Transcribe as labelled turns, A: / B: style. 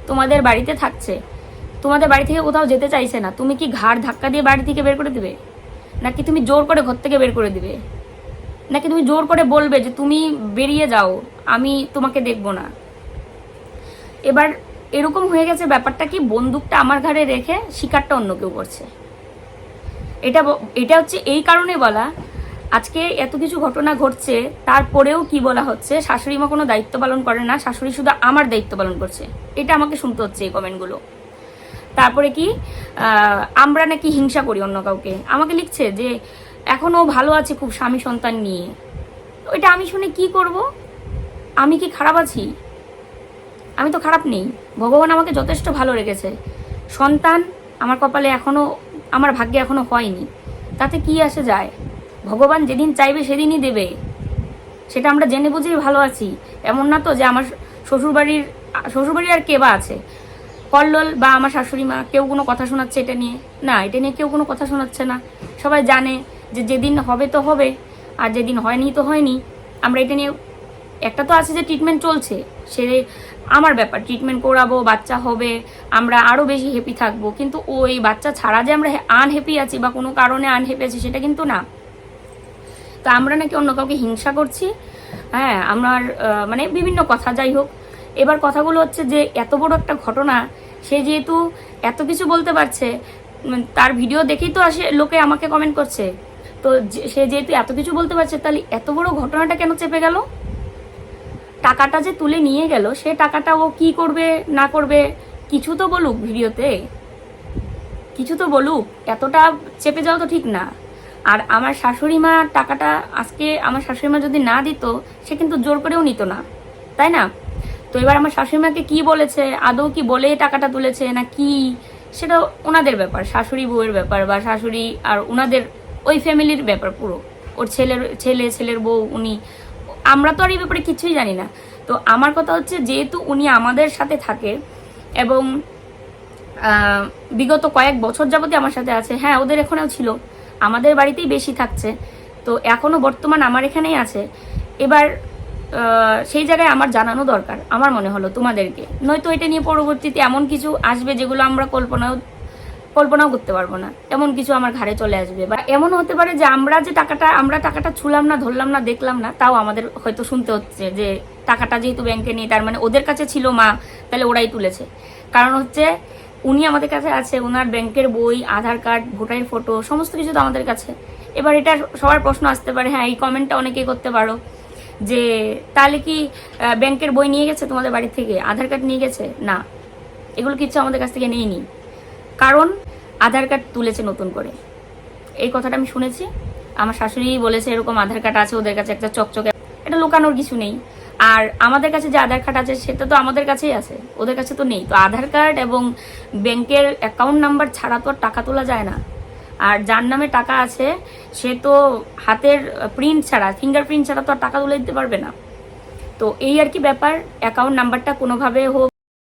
A: তোমাদের বাড়িতে থাকছে, তোমাদের বাড়ি থেকে কোথাও যেতে চাইছে না, তুমি কি ঘাড় ধাক্কা দিয়ে বাড়ি থেকে বের করে দিবে? নাকি তুমি জোর করে ঘর থেকে বের করে দিবে? নাকি তুমি জোর করে বলবে যে তুমি বেরিয়ে যাও, আমি তোমাকে দেখবো না? এবার এরকম হয়ে গেছে ব্যাপারটা, কি বন্দুকটা আমার ঘাড়ে রেখে শিকারটা অন্য কেউ করছে। এটা হচ্ছে এই কারণে বলা, আজকে এত কিছু ঘটনা ঘটছে তারপরেও কি বলা হচ্ছে, শাশুড়ি মা কোনো দায়িত্ব পালন করে না, শাশুড়ি শুধু আমার দায়িত্ব পালন করছে। এটা আমাকে শুনতে হচ্ছে এই কমেন্টগুলো। তারপরে কি আমরা নাকি হিংসা করি অন্য কাউকে, আমাকে লিখছে যে এখনো ভালো আছে খুব স্বামী সন্তান নিয়ে। এটা আমি শুনে কি করব? আমি কি খারাপ আছি? আমি তো খারাপ নেই, ভগবান আমাকে যথেষ্ট ভালো রেখেছে। সন্তান আমার কপালে এখনো, আমার ভাগ্যে এখনো হয়নি, তাতে কি আসে যায়? ভগবান যেদিন চাইবে সেদিনই দেবে, সেটা আমরা জেনে বুঝেই ভালো আছি। এমন না তো যে আমার শ্বশুরবাড়ির আর কে বা আছে, কল্লোল বা আমার শাশুড়ি মা কেউ কোনো কথা শোনাচ্ছে এটা নিয়ে? না, এটা নিয়ে কেউ কোনো কথা শোনাচ্ছে না। সবাই জানে যে যেদিন হবে তো হবে, আর যেদিন হয়নি তো হয়নি। আমরা এটা নিয়ে, একটা তো আছে যে ট্রিটমেন্ট চলছে, সে আমার ব্যাপার, ট্রিটমেন্ট করাবো, বাচ্চা হবে, আমরা আরও বেশি হ্যাপি থাকবো। কিন্তু ওই বাচ্চা ছাড়া যে আমরা আনহ্যাপি আছি বা কোনো কারণে আনহ্যাপি আছি সেটা কিন্তু না। তো আমরা নাকি অন্য কাউকে হিংসা করছি, হ্যাঁ আমার মানে বিভিন্ন কথা। যাই হোক, এবার কথাগুলো হচ্ছে যে এত বড় একটা ঘটনা, সে যেহেতু এত কিছু বলতে পারছে, তার ভিডিও দেখেই তো আসে লোকে আমাকে কমেন্ট করছে। তো সে যেহেতু এত কিছু বলতে পারছে, তাহলে এত বড় ঘটনাটা কেন চেপে গেল? টাকাটা যে তুলে নিয়ে গেল, সে টাকাটা ও কি করবে না করবে কিছু তো বলুক ভিডিওতে, কিছু তো বলুক। এতটা চেপে যাওয়া তো ঠিক না। আর আমার শাশুড়ি মা টাকাটা আজকে আমার শাশুড়ি মা যদি না দিত, সে কিন্তু জোর করেও নিত না, তাই না? তো এবার আমার শাশুড়ি মাকে কি বলেছে, আদৌ কি বলে টাকাটা তুলেছে না কি, সেটা ওনাদের ব্যাপার, শাশুড়ি বউয়ের ব্যাপার, বা শাশুড়ি আর ওনাদের ওই ফ্যামিলির ব্যাপার পুরো। ওর ছেলের বউ, উনি, আমরা তো আর এই ব্যাপারে কিছুই জানি না। তো আমার কথা হচ্ছে, যেহেতু উনি আমাদের সাথে থাকে এবং বিগত কয়েক বছর যাবতীয় আমার সাথে আছে, হ্যাঁ ওদের এখানেও ছিল, আমাদের বাড়িতেই বেশি থাকছে, তো এখনো বর্তমান আমার এখানেই আছে। এবার সেই জায়গায় আমার জানানো দরকার আমার মনে হলো তোমাদেরকে, নয়তো এটা নিয়ে পরবর্তীতে এমন কিছু আসবে যেগুলো আমরা কল্পনাও করতে পারবো না। এমন কিছু আমার ঘাড়ে চলে আসবে, বা এমন হতে পারে যে আমরা টাকাটা ছুলাম না, ধরলাম না, দেখলাম না, তাও আমাদের হয়তো শুনতে হচ্ছে যে টাকাটা যেহেতু ব্যাংকে নেই, তার মানে ওদের কাছে ছিল মা, তাহলে ওরাই তুলেছে। কারণ হচ্ছে উনি আমাদের কাছে আছে, ওনার ব্যাংকের বই, আধার কার্ড, ভোটারের ফটো, সমস্ত কিছু তো আমাদের কাছে। এবার এটা সবার প্রশ্ন আসতে পারে, হ্যাঁ এই কমেন্টটা অনেকেই করতে পারো যে তাহলে কি ব্যাংকের বই নিয়ে গেছে তোমাদের বাড়ি থেকে, আধার কার্ড নিয়ে গেছে? না, এগুলো কিছু আমাদের কাছ থেকে নেইনি, কারণ আধার কার্ড তুলেছে নতুন করে। এই কথাটা আমি শুনেছি, আমার শাশুড়ি বলেছে এরকম আধার কার্ড আছে ওদের কাছে একটা চকচকে, এটা লুকানোর কিছু নেই। আর আমাদের কাছে যে আধার কার্ড আছে সেটা তো আমাদের কাছেই আছে, ওদের কাছে তো নেই। তো আধার কার্ড এবং ব্যাংকের অ্যাকাউন্ট নাম্বার ছাড়া তো আর টাকা তোলা যায় না। আর যার নামে টাকা আছে সে তো হাতের প্রিন্ট ছাড়া, ফিঙ্গারপ্রিন্ট ছাড়া তো আর টাকা তুলে দিতে পারবে না। তো এই আর কি ব্যাপার, অ্যাকাউন্ট নাম্বারটা কোনোভাবে হোক